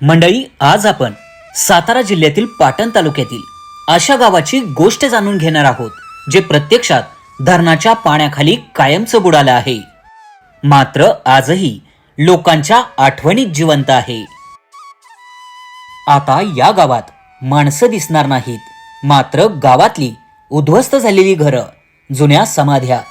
मंडळी, आज आपण सातारा जिल्ह्यातील पाटण तालुक्यातील अशा गावाची गोष्ट जाणून घेणार आहोत जे प्रत्यक्षात धरणाच्या पाण्याखाली कायमचं बुडालं आहे, मात्र आजही लोकांच्या आठवणीत जिवंत आहे. आता या गावात माणसं दिसणार नाहीत, मात्र गावातली उद्ध्वस्त झालेली घरं, जुन्या समाध्या,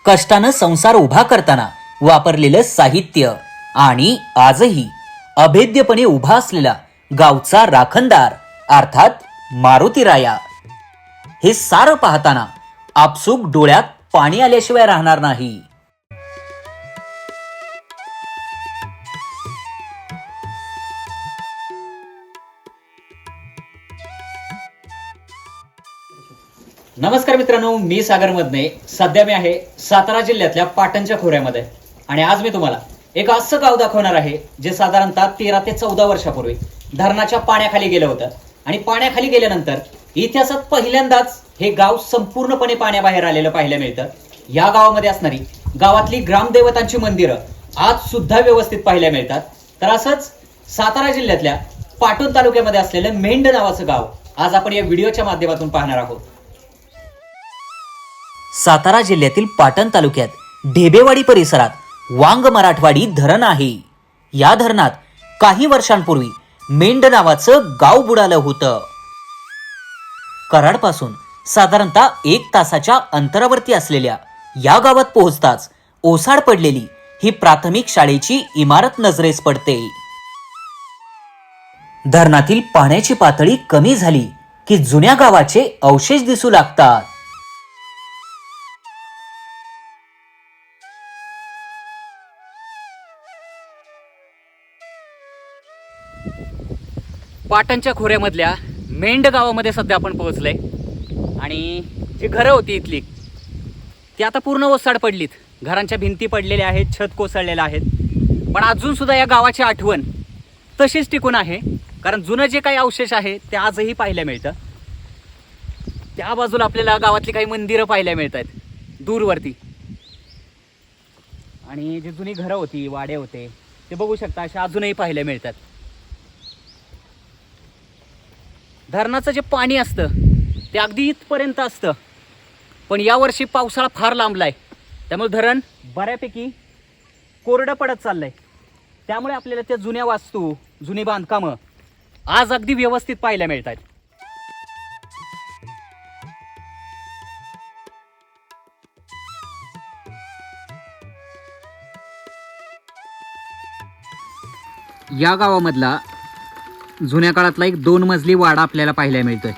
कष्टानं संसार उभा करताना वापरलेलं साहित्य आणि आजही अभेद्यपणे उभा असलेला गावचा राखणदार अर्थात मारुतीराया, हे सारं पाहताना आपसूक डोळ्यात पाणी आल्याशिवाय राहणार नाही. नमस्कार मित्रांनो, मी सागर मदने. सध्या मी आहे सातारा जिल्ह्यातल्या पाटणच्या खोऱ्यामध्ये आणि आज मी तुम्हाला एक असं गाव दाखवणार आहे जे साधारणतः 13 ते 14 वर्षापूर्वी धरणाच्या पाण्याखाली गेलं होतं आणि पाण्याखाली गेल्यानंतर इतिहासात पहिल्यांदाच हे गाव संपूर्णपणे पाण्याबाहेर आलेलं पाहायला मिळतं. या गावामध्ये असणारी गावातली ग्रामदेवतांची मंदिरं आज सुद्धा व्यवस्थित पाहायला मिळतात. तर असंच सातारा जिल्ह्यातल्या पाटण तालुक्यामध्ये असलेलं मेंढ नावाचं गाव आज आपण या व्हिडिओच्या माध्यमातून पाहणार आहोत. सातारा जिल्ह्यातील पाटण तालुक्यात ढेबेवाडी परिसरात वांग मराठवाडी धरण आहे. या धरणात काही वर्षांपूर्वी मेंढ नावाचं गाव बुडालं होतं. कराडपासून साधारणतः 1 तासाच्या अंतरावरती असलेल्या या गावात पोहोचताच ओसाड पडलेली ही प्राथमिक शाळेची इमारत नजरेस पडते. धरणातील पाण्याची पातळी कमी झाली की जुन्या गावाचे अवशेष दिसू लागतात. पाटणच्या खोऱ्यामधल्या मेंढ गावामध्ये सध्या आपण पोहोचलोय आणि जी घरं होती इथली ती आता पूर्ण ओसाड पडलीत. घरांच्या भिंती पडलेल्या आहेत, छत कोसळलेलं आहेत, पण अजून सुद्धा या गावाची आठवण तशीच टिकून आहे. कारण जुनं जे काही अवशेष आहे ते आजही पाहायला मिळतं. त्या बाजूला आपल्याला गावातली काही मंदिरं पाहायला मिळत आहेत दूरवरती, आणि जी जुनी घरं होती, वाडे होते, ते बघू शकता अशा अजूनही पाहायला मिळतात. धरणाचं जे पाणी असतं ते अगदी इथपर्यंत असतं, पण यावर्षी पावसाळा फार लांबलाय, त्यामुळे धरण बऱ्यापैकी कोरडं पडत चाललंय. त्यामुळे आपल्याला त्या जुन्या वास्तू, जुनी बांधकामं आज अगदी व्यवस्थित पाहायला मिळतात. या गावामधला जुन्या काळातला एक 2 मजली वाडा आपल्याला पाहायला मिळतोय.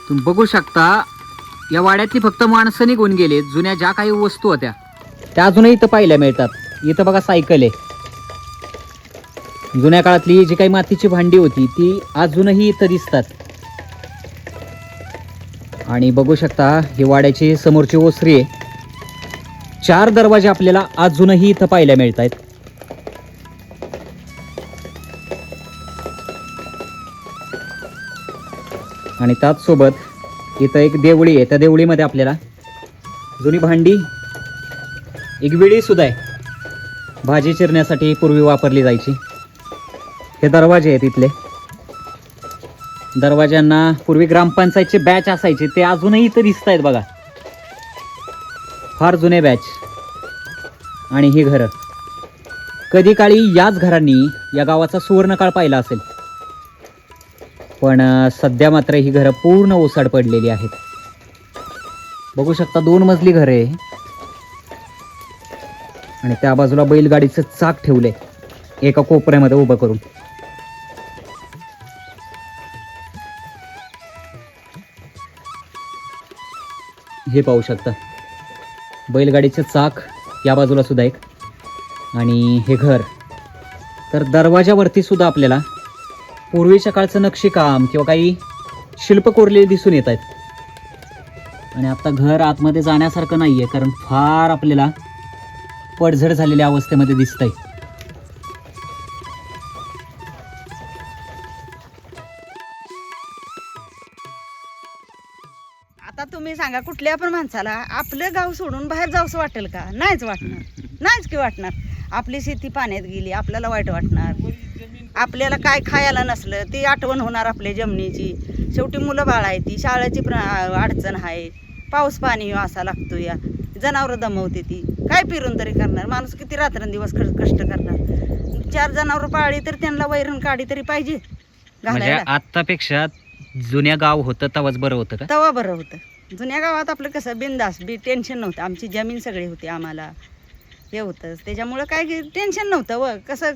तुम्ही बघू शकता या वाड्यातली फक्त माणसं निघून गेले. जुन्या ज्या काही वस्तू होत्या त्या अजूनही इथं पाहायला मिळतात. इथं बघा सायकल आहे. जुन्या काळातली जी काही मातीची भांडी होती ती अजूनही इथं दिसतात. आणि बघू शकता ही वाड्याची समोरची ओसरी आहे. 4 दरवाजे आपल्याला अजूनही इथं पाहायला मिळत आहेत. आणि त्याचसोबत इथं एक देवळी आहे. त्या देवळीमध्ये आपल्याला जुनी भांडी, एक विळी सुद्धा आहे, भाजी चिरण्यासाठी पूर्वी वापरली जायची. हे दरवाजे आहेत इथले. दरवाज्यांना पूर्वी ग्रामपंचायतचे बॅच असायचे ते अजूनही इथं दिसत आहेत बघा. फार जुने बॅच. आणि ही घरं कधी काळी याच घरांनी या गावाचा सुवर्णकाळ पाहिला असेल, पण सध्या मात्र ही घरं पूर्ण ओसाड पडलेली आहेत. बघू शकता 2 मजली घर आहे आणि त्या बाजूला बैलगाडीचं चाक ठेवले एका कोपऱ्यामध्ये उभं करून. हे पाहू शकता बैलगाडीचं चाक या बाजूला सुद्धा एक, आणि हे घर. तर दरवाजावरती सुद्धा आपल्याला पूर्वीच्या काळचं नक्षीकाम किंवा काही शिल्प कोरलेले दिसून येत आहेत. आणि आता घर आतमध्ये जाण्यासारखं नाहीये, कारण फार आपल्याला पडझड झालेल्या अवस्थेमध्ये दिसतंय. आता तुम्ही सांगा सांगा, कुठल्या पण माणसाला आपलं गाव सोडून बाहेर जावंसं वाटेल का? नाहीच वाटणार, नाहीच की वाटणार. आपली शेती पाण्यात गेली, आपल्याला वाईट वाटणार. आपल्याला काय खायला नसलं ती आठवण होणार आपल्या जमिनीची. शेवटी मुलं बाळ आहे, ती शाळेची अडचण आहे, पाऊस पाणी असा लागतो, या जनावरं दमवते ती, काय पिरून तरी करणार माणूस? किती रात्रंदिवस कष्ट करणार? 4 जनावरं पाळली तर त्यांना वैरण काढी तरी पाहिजे म्हणजे घालायला. आतापेक्षा जुन्या गाव होतं तेव्हाच बरं होतं का? तेव्हा बरं होतं. जुन्या गावात आपलं कसं बिंदास टेन्शन नव्हतं. आमची जमीन सगळी होती, आम्हाला हे होतं, त्याच्यामुळं काय टेन्शन नव्हतं. व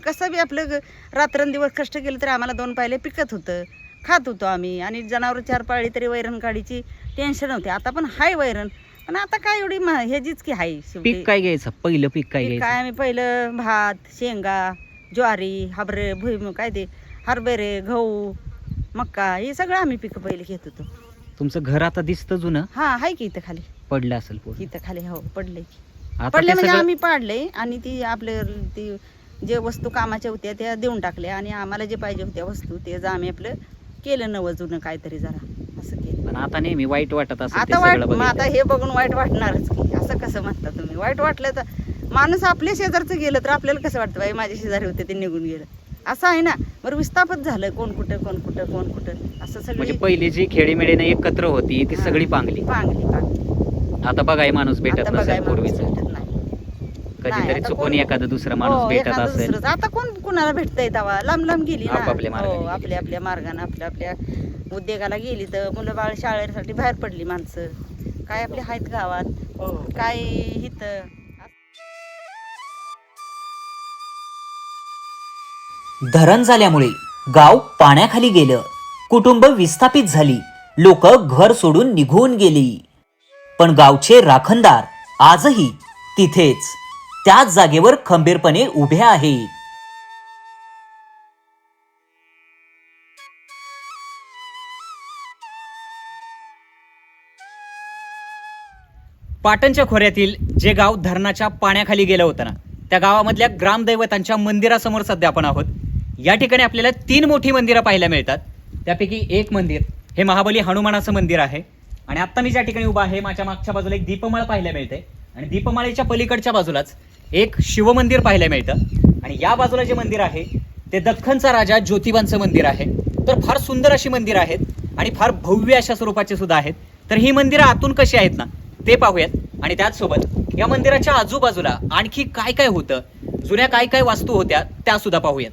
कसं बी आपलं रात्रंदिवस कष्ट केलं तर आम्हाला 2 पायले पिकत होतं, खात होतो आम्ही. आणि जनावरं 4 पाळली तरी वैरण काढीची टेन्शन नव्हते. आता पण हाय वैरण, पण आता काय एवढी ह्याचीच की हाय. पीक काय घ्यायचं? पहिलं पीक काय काय घ्यायचं? आम्ही पहिलं भात, शेंगा, ज्वारी, हबरे, भुईमुग, काय ते हरभरे, गहू, मक्का, हे सगळं आम्ही पिकं पहिले घेत होतो. तुमचं घर आता दिसतं जुनं? हा, हाय की इथं खाली, पडलं असेल पूर्ण. इथं खाली हो पडले की. आता पडले ते म्हणजे सगळं- आम्ही पाडले आणि ती आपले ती जे वस्तू कामाच्या होत्या त्या देऊन टाकल्या, आणि आम्हाला जे पाहिजे होत्या वस्तू ते आम्ही आपलं केलं नवं जुनं काहीतरी जरा असं केलं. पण आता नेहमी वाईट वाटत असेल ते आता वाईट, सगळं मग बघितलं. आता हे बघून वाईट वाटणारच की. असं कसं म्हणता तुम्ही? वाईट वाटलं तर माणूस आपल्या शेजारचं गेलं तर आपल्याला कसं वाटतं, बाई माझे शेजारी होते ते निघून गेलं, असं आहे ना. बरं विस्थापित झालं, कोण कुठं कोण कुठं कोण कुठं असं सगळं. म्हणजे पहिली जी खेळीमेळीने एकत्र होती ती सगळी पांगली. पांगली. आता बघाय माणूस भेटत आता बघाय नसेल माणूस पूर्वीच. भेटत नाही. कधीतरी आता चुकून कोण- एखादा दुसरा माणूस हो, भेटत एखादं असेल. दुसरंच. आता कोण कुणाला भेटतंय तेव्हा? लांब लांब गेली ना. आपापल्या मार्गाने हो, गेली. आपल्या आपल्या मार्गाने आपल्या उद्योगाला गेली तर मुलं बाळ शाळेसाठी बाहेर पडली माणसं. काय आपले आहेत गावात, काय इथं. धरण झाल्यामुळे गाव पाण्याखाली गेलं, कुटुंब विस्थापित झाली, लोक घर सोडून निघून गेली. पण गावचे राखणदार आजही तिथेच त्याच जागेवर खंबीरपणे उभे आहेत. पाटणच्या खोऱ्यातील जे गाव धरणाच्या पाण्याखाली गेलं होतं ना, त्या गावामधल्या ग्रामदैवतांच्या मंदिरासमोर सध्या आपण आहोत. या ठिकाणी आपल्याला 3 मोठी मंदिरं पाहायला मिळतात. त्यापैकी एक मंदिर हे महाबली हनुमानाचं मंदिर आहे. आणि आत्ता मी ज्या ठिकाणी उभा आहे, माझ्या मागच्या बाजूला एक दीपमाळ पाहायला मिळते, आणि दीपमाळेच्या पलीकडच्या बाजूलाच एक शिवमंदिर पाहायला मिळतं. आणि या बाजूला जे मंदिर आहे ते दख्खनचा राजा ज्योतिबांचं मंदिर आहे. तर फार सुंदर अशी मंदिरं आहेत आणि फार भव्य अशा स्वरूपाचे सुद्धा आहेत. तर ही मंदिरं आतून कशी आहेत ना ते पाहूयात. आणि त्याचसोबत या मंदिराच्या आजूबाजूला आणखी काय काय होतं, जुन्या काय काय वास्तू होत्या त्या सुद्धा पाहूयात.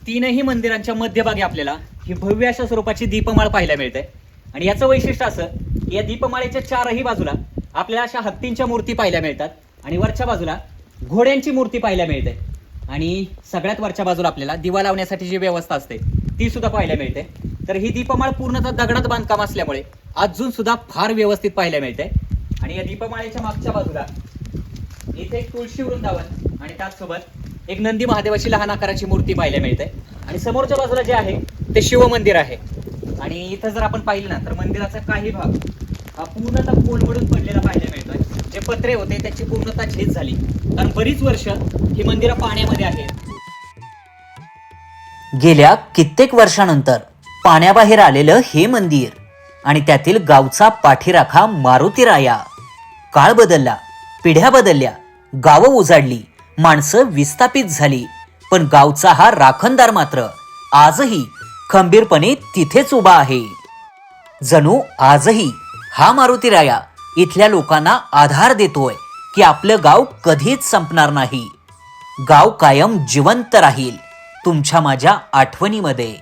तीनही मंदिरांच्या मध्यभागी आपल्याला ही भव्य अशा स्वरूपाची दीपमाळ पाहायला मिळते. आणि याचं वैशिष्ट्य असं की या दीपमाळेच्या 4ही बाजूला आपल्याला अशा हत्तींच्या मूर्ती पाहायला मिळतात, आणि वरच्या बाजूला घोड्यांची मूर्ती पाहायला मिळते. आणि सगळ्यात वरच्या बाजूला आपल्याला दिवा लावण्यासाठी जी व्यवस्था असते ती सुद्धा पाहायला मिळते. तर ही दीपमाळ पूर्णतः दगडात बांधकाम असल्यामुळे अजून सुद्धा फार व्यवस्थित पाहायला मिळते. आणि या दीपमाळेच्या मागच्या बाजूला इथे एक तुळशी वृंदावन आणि त्याचसोबत एक नंदी महादेवाची लहान आकाराची मूर्ती पाहायला मिळते. आणि समोरच्या बाजूला जे आहे ते शिवमंदिर आहे. आणि इथं जर आपण पाहिलं ना तर मंदिराचा काही भाग हा पूर्णतः कोलमडून पडलेला पाहायला मिळतोय. जे पत्रे होते त्याची पूर्णतः झीज झाली, कारण बरीच वर्ष ही मंदिरं पाण्यामध्ये आहेत. गेल्या कित्येक वर्षानंतर पाण्याबाहेर आलेलं हे मंदिर आणि त्यातील गावचा पाठीराखा मारुतीराया. काळ बदलला, पिढ्या बदलल्या, गावं उजाडली, माणसं विस्थापित झाली, पण गावचा हा राखणदार मात्र आजही खंबीरपणे तिथेच उभा आहे. जणू आजही हा मारुतीराया इथल्या लोकांना आधार देतोय की आपलं गाव कधीच संपणार नाही. गाव कायम जिवंत राहील तुमच्या माझ्या आठवणीमध्ये.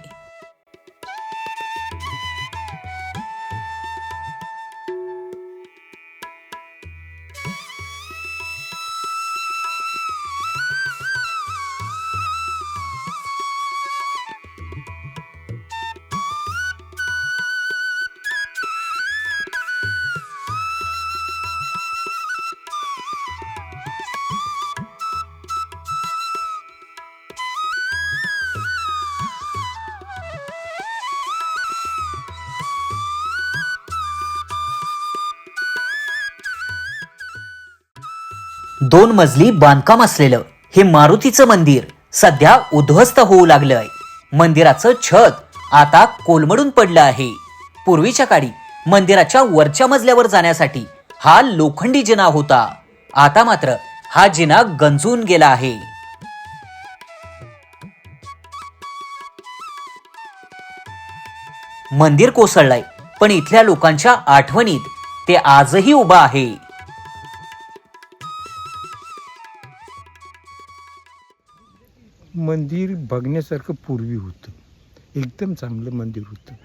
2 मजली बांधकाम असलेलं हे मारुतीचं मंदिर सध्या उद्ध्वस्त होऊ लागलंय. मंदिराचं छत आता कोलमडून पडलं आहे. पूर्वीच्या काळी मंदिराच्या वरच्या मजल्यावर जाण्यासाठी हा लोखंडी जिना होता. आता मात्र हा जिना गंजून गेला आहे. मंदिर कोसळलंय, पण इथल्या लोकांच्या आठवणीत ते आजही उभं आहे. मंदिर बघण्यासारखं पूर्वी होतं, एकदम चांगलं मंदिर होतं.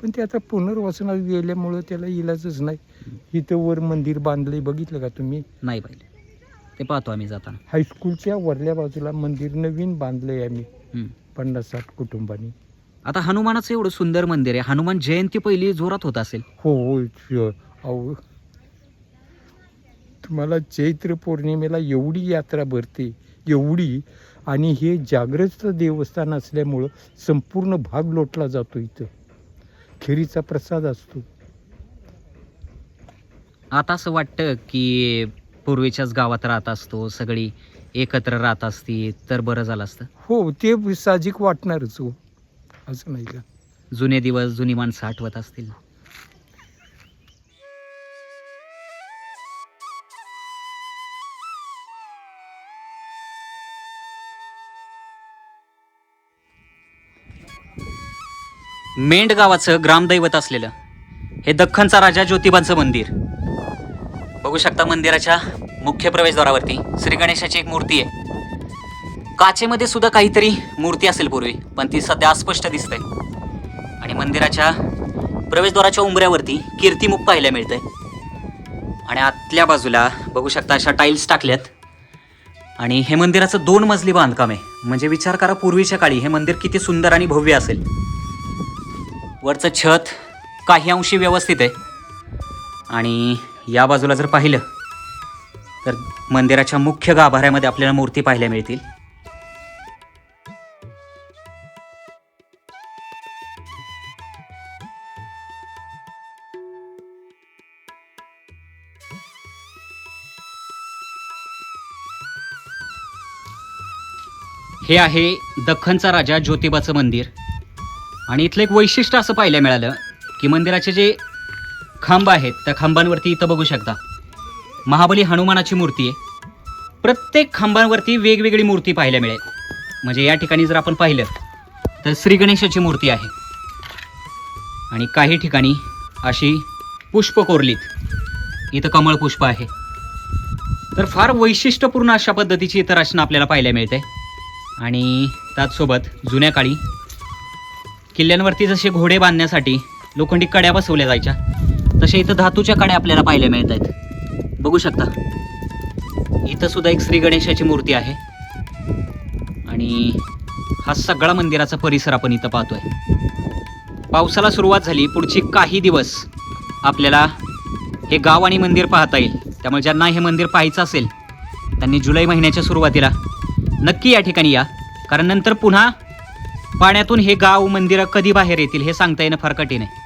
पण ते आता पुनर्वसनात गेल्यामुळं त्याला इलाजच नाही. इथं वर मंदिर बांधलंय, बघितलं का तुम्ही? नाही पाहिलं, ते पाहतो आम्ही जाताना. हायस्कूलच्या वरल्या बाजूला मंदिर नवीन बांधलंय आम्ही हम्म. 50-60 कुटुंबांनी. आता हनुमानाचं एवढं सुंदर मंदिर आहे, हनुमान जयंती पहिली जोरात होत असेल. हो हो अहो, तुम्हाला चैत्र पौर्णिमेला एवढी यात्रा भरते, एवढी. आणि हे जागृत देवस्थान असल्यामुळं संपूर्ण भाग लोटला जातो. इथं खिरीचा प्रसाद असतो. आता असं वाटतं की पूर्वीच्याच गावात राहत असतो, सगळी एकत्र राहत असती तर बरं झालं असतं. हो, ते साहजिक वाटणारच हो, असं नाही का? जुने दिवस, जुनी माणसं आठवत असतील. मेंढ गावाचं ग्रामदैवत असलेलं हे दख्खनचा राजा ज्योतिबांचं मंदिर बघू शकता. मंदिराच्या मुख्य प्रवेशद्वारावरती श्री गणेशाची एक मूर्ती आहे. काचेमध्ये सुद्धा काहीतरी मूर्ती असेल पूर्वी, पण ती सध्या अस्पष्ट दिसते. आणि मंदिराच्या प्रवेशद्वाराच्या उंबऱ्यावरती कीर्तिमुख पाहायला मिळतंय. आणि आतल्या बाजूला बघू शकता अशा टाईल्स टाकल्यात. आणि हे मंदिराचं 2 मजली बांधकाम आहे. म्हणजे विचार करा, पूर्वीच्या काळी हे मंदिर किती सुंदर आणि भव्य असेल. वरचं छत काही अंशी व्यवस्थित आहे. आणि या बाजूला जर पाहिलं तर मंदिराच्या मुख्य गाभाऱ्यामध्ये आपल्याला मूर्ती पाहायला मिळतील. हे आहे दख्खनचा राजा ज्योतिबाचं मंदिर. आणि इथलं एक वैशिष्ट्य असं पाहायला मिळालं की मंदिराचे जे खांब आहेत त्या खांबांवरती इथं बघू शकता महाबली हनुमानाची मूर्ती आहे. प्रत्येक खांबांवरती वेगवेगळी मूर्ती पाहायला मिळेल. म्हणजे या ठिकाणी जर आपण पाहिलं तर श्री गणेशाची मूर्ती आहे. आणि काही ठिकाणी अशी पुष्प कोरलीत, इथं कमळ पुष्प आहे. तर फार वैशिष्ट्यपूर्ण अशा पद्धतीची इतर रचना आपल्याला पाहायला मिळते. आणि त्याचसोबत जुन्या काळी किल्ल्यांवरती जसे घोडे बांधण्यासाठी लोखंडी कड्या बसवल्या जायच्या, तसे इथं धातूच्या कड्या आपल्याला पाहायला मिळत आहेत. बघू शकता इथं सुद्धा एक श्री गणेशाची मूर्ती आहे. आणि हा सगळा मंदिराचा परिसर आपण इथं पाहतोय. पावसाला सुरुवात झाली, पुढची काही दिवस आपल्याला हे गाव आणि मंदिर पाहता येईल. त्यामुळे ज्यांना हे मंदिर पाहायचं असेल त्यांनी जुलै महिन्याच्या सुरुवातीला नक्की या ठिकाणी या. कारण नंतर पुन्हा पाण्यातून हे गाव मंदिरं कधी बाहेर येतील हे सांगता येणं फार कठीण आहे.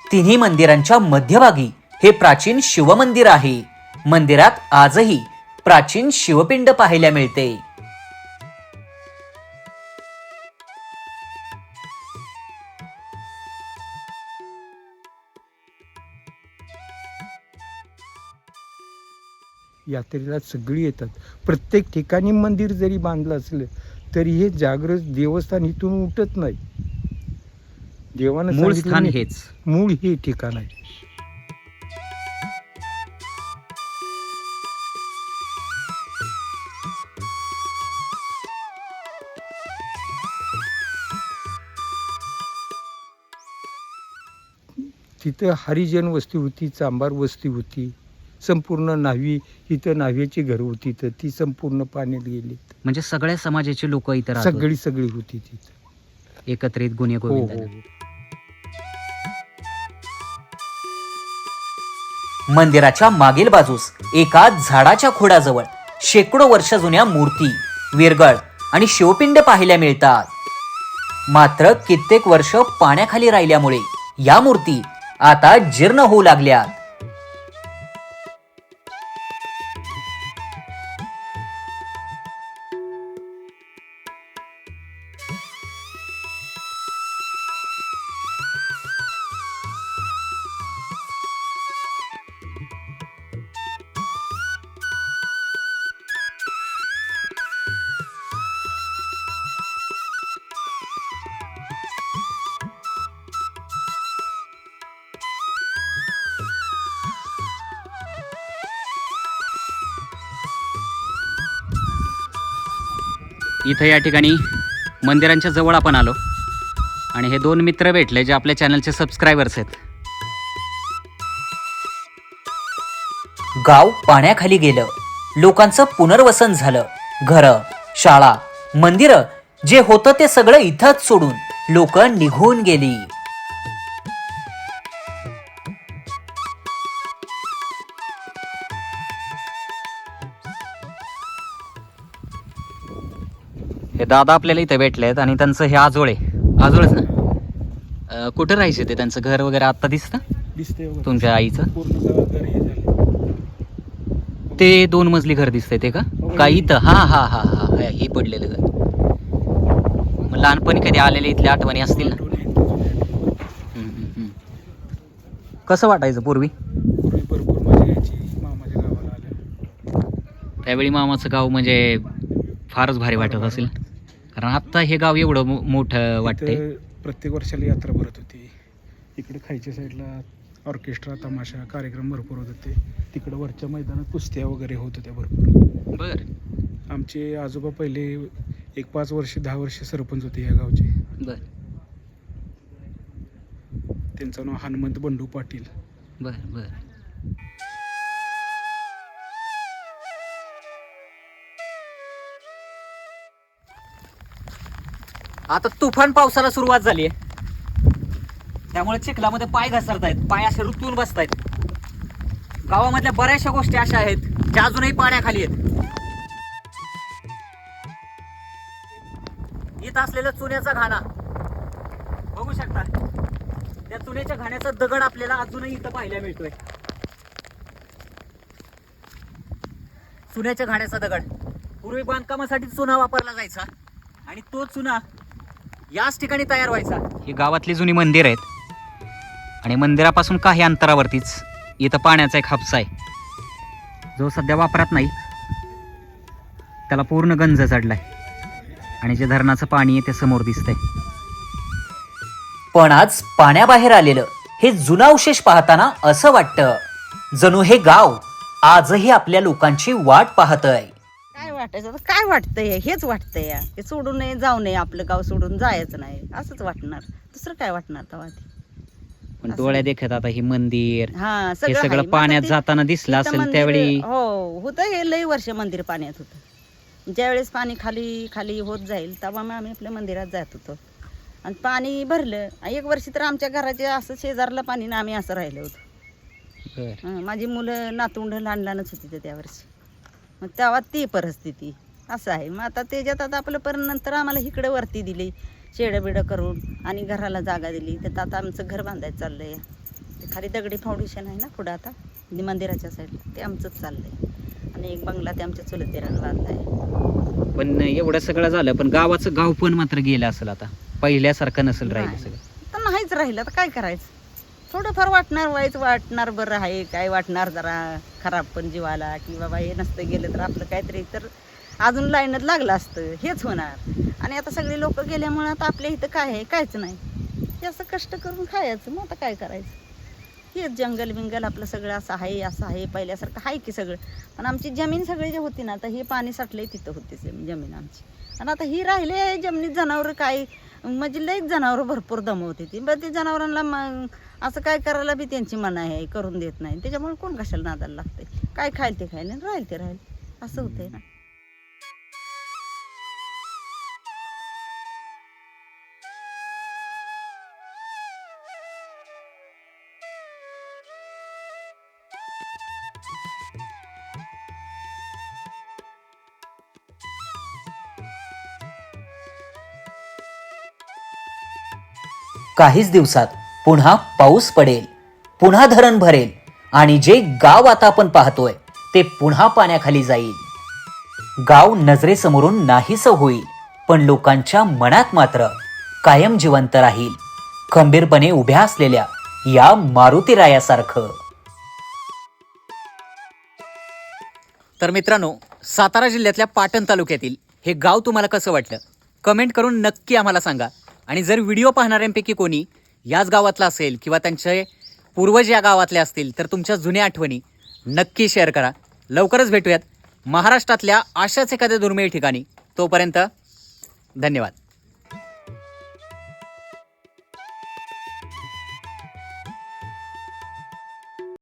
तिन्ही मंदिरांच्या मध्यभागी हे प्राचीन शिवमंदिर आहे. मंदिरात आजही प्राचीन शिवपिंड पाहायला मिळते. यात्रेला सगळी येतात. प्रत्येक ठिकाणी मंदिर जरी बांधलं असलं तरी हे जागृत देवस्थान इथून उठत नाही. देवानं मूळ सांगितलं स्थान नाही, हेच. मूळ हे ठिकाण आहे. तिथं हरिजन वस्ती होती, चांभार वस्ती होती, संपूर्ण न्हावी, इथं न्हाव्याची घर होती, तर ती संपूर्ण पाण्यात गेली. म्हणजे सगळ्या समाजाचे लोक इथं राहत होते. सगळी होती तिथं. एकत्रित गुन्हे हो गोविंद. हो. मंदिराच्या मागील बाजूस एका झाडाच्या खोडाजवळ शेकडो वर्ष जुन्या मूर्ती, विरगळ आणि शिवपिंड पाहायला मिळतात. मात्र कित्येक वर्ष पाण्याखाली राहिल्यामुळे या मूर्ती आता जीर्ण होऊ लागल्यात. इथं या ठिकाणी मंदिरांच्या जवळ आपण आलो आणि हे दोन मित्र भेटले जे आपल्या चॅनलचे सबस्क्रायबर्स आहेत. गाव पाण्याखाली गेलं, लोकांचं पुनर्वसन झालं. घरं, शाळा, मंदिरं जे होतं ते सगळं इथंच सोडून लोक निघून गेली. हे दादा आपल्याला इथे भेटलेत आणि त्यांचं हे आजोळे आजोळच ना कुठं राहायचे ते, त्यांचं घर वगैरे आत्ता दिसतं दिसते तुमच्या आईचं? पूर्ण घर हे झालं. ते 2 मजली घर दिसतंय ते का? का इथं? हा हा हा हा हे पडलेलं घर. मग लहानपणी कधी आलेले इथल्या आठवणी असतील ना? हम्म. कसं वाटायचं पूर्वी? पूर्वी भरपूर मजा यायची मामाच्या गावाला आल्या. त्यावेळी मामाचं गाव म्हणजे फारच भारी वाटत असेल, कारण आत्ता हे गाव एवढं मोठं वाटतंय. इथं प्रत्येक वर्षाला यात्रा भरत होती. इकडे खायच्या साईडला ऑर्केस्ट्रा, तमाशा, कार्यक्रम भरपूर होत होते. तिकडं वरच्या मैदानात कुस्त्या वगैरे होत होत्या भरपूर. बर आमचे आजोबा पहिले 5 वर्ष 10 वर्ष सरपंच होते या गावचे. बर त्यांचं नाव हनुमंत बंडू पाटील. बर बर. आता तुफान पावसाला सुरुवात झाली आहे, त्यामुळे चिखलामध्ये पाय घसरतायत, पाय असे रुतून बसतायत. गावामधल्या बऱ्याचशा गोष्टी अशा आहेत ज्या अजूनही पाण्याखाली आहेत. इथं असलेला चुन्याचा घाणा बघू शकता. त्या चुन्याच्या घाण्याचा दगड आपल्याला अजूनही इथं पाहायला मिळतोय. चुन्याच्या घाण्याचा दगड पूर्वी बांधकामासाठी चुना वापरला जायचा आणि तो चुना याच ठिकाणी तयार व्हायचा. ही गावातली जुनी मंदिर आहेत आणि मंदिरापासून काही अंतरावरतीच इथं पाण्याचा एक हापसा आहे जो सध्या वापरात नाही. त्याला पूर्ण गंज चढलाय आणि जे धरणाचं पाणी आहे ते समोर दिसतंय. पण आज पाण्याबाहेर आलेलं हे जुनं अवशेष पाहताना असं वाटतं जणू हे गाव आजही आपल्या लोकांची वाट पाहतंय. काय वाटायचं आता, काय वाटतंय हेच वाटतंय या, ते सोडून नये जाऊ नये, आपलं गाव सोडून जायचं नाही असंच वाटणार. दुसरं काय वाटणार तेव्हा ते. पण डोळ्या देखत आता ही मंदिर हा हे सगळं सगळं आहे. मग पाण्यात आता ते- जाताना दिसलं तिथं असेल मंदिर- त्यावेळी. हो होतं, हे लई वर्ष मंदिर पाण्यात होतं. ज्यावेळेस पाणी खाली खाली होत जाईल तेव्हा मग आम्ही आपल्या मंदिरात जात होतो. आणि पाणी भरलं 1 वर्ष तर आमच्या घराचे असं शेजारला पाणी ना आम्ही असं राहिलो होतो. बर. माझी मुलं नातवंड लहान लहानच होती त्या वर्षी. मग तेव्हा ती परिस्थिती असं आहे. मग आता त्याच्यात आता आपलं पर नंतर आम्हाला इकडे वरती दिली शेडं बिडं करून आणि घराला जागा दिली. त्यात आता आमचं घर बांधायचं चाललंय. ते खाली दगडी फाउंडेशन आहे ना पुढं आता मंदिराच्या साईडला, ते आमचंच चाललंय. आणि एक बंगला ते आमच्या चुलतेरानं बांधलाय. पण एवढं सगळं झालं पण गावाचं गाव पण मात्र गेलं असेल आता, पहिल्यासारखं नसेल राहिलं नाही. सगळं. तर नाहीच राहिलं तर काय करायचं. थोडंफार वाटणार, वाईट वाटणार, बरं आहे काय वाटणार जरा खराब पण जीवाला, की बाबा हे नसतं गेलं तर आपलं काहीतरी तर अजून लाईनच लागलं असतं, हेच होणार. आणि आता सगळे लोक गेल्यामुळे आता आपल्या इथं काय आहे, कायच नाही. हे असं कष्ट करून खायचं, मग आता काय करायचं. हेच जंगल बिंगल आपलं सगळं असं आहे पहिल्यासारखं आहे की सगळं. पण आमची जमीन सगळी जी होती ना, आता हे पाणी साठले तिथं होती जमीन आमची. आणि आता ही राहिले आहे जमिनीत जनावरं, काय म्हणजे लईच जनावरं भरपूर दमवते ती. बरं ते जनावरांना मग असं काय करायला बी त्यांची मनाई आहे, करून देत नाही. त्याच्यामुळे कोण कशाला नादाला लागते. काय खायला ते खायला, राहील ते राहील, असं होतंय ना. काहीच दिवसात पुन्हा पाऊस पडेल, पुन्हा धरण भरेल आणि जे गाव आता आपण पाहतोय ते पुन्हा पाण्याखाली जाईल. गाव नजरेसमोरून नाहीसं होईल, पण लोकांच्या मनात मात्र कायम जिवंत राहील, खंबीरपणे उभ्या असलेल्या या मारुतीरायासारखं. तर मित्रांनो, सातारा जिल्ह्यातल्या पाटण तालुक्यातील हे गाव तुम्हाला कसं वाटलं कमेंट करून नक्की आम्हाला सांगा. आणि जर व्हिडिओ पाहणाऱ्यांपैकी कोणी याच गावातला असेल किंवा त्यांचे पूर्वज या गावातले असतील तर तुमच्या जुन्या आठवणी नक्की शेअर करा. लवकरच भेटूयात महाराष्ट्रातल्या अशाच एखाद्या दुर्मिळ ठिकाणी. तोपर्यंत धन्यवाद.